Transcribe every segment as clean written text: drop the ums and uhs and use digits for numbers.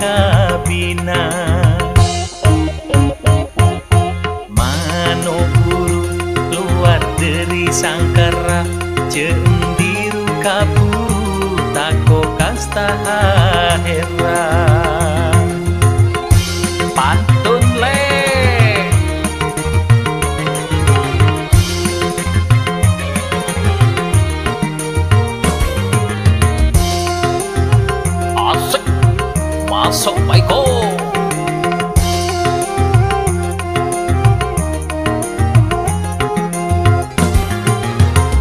kabina mano guru keluar dari sangkara cendiru kaburu tako kasta ahera pantun le asik masuk baiko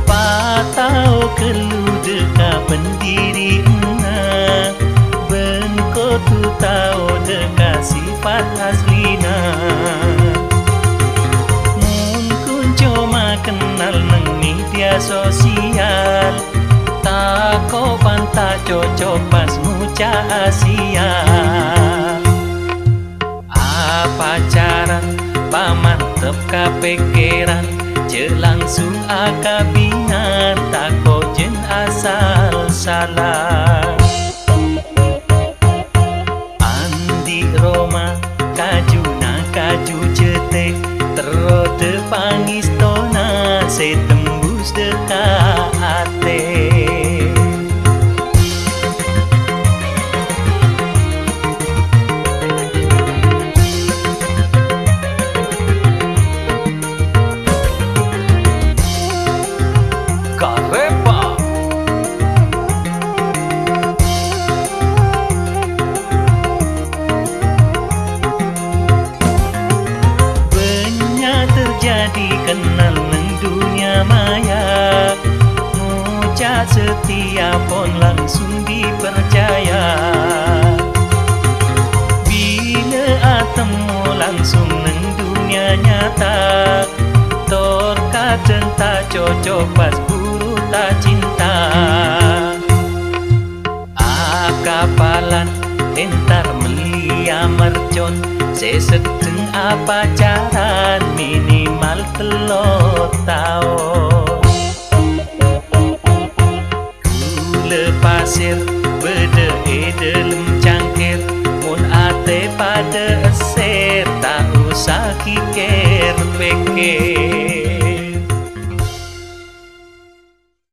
patau kelu deka pendiri ena ben ko tu tau deka sifat aslina mun kunco ma kenal nang media sosial tako banta cocok pas muca Asia apa cara pamantep kapikiran je langsung akabinan tako jen asal salah Andi Roma kaju na kaju cetek terode pangistona se tembus deka ate Karepa banyak terjadi kenal neng dunia maya muca setia pun langsung dipercaya bila atemu langsung neng dunia nyata tor kadang tak cocok pas guru tak cinta akapalan entar melia mercon sesedeng apa jaran minimal telot tahun gula pasir bede edelem cangkir mun ate pada eser tak usah kikir pikir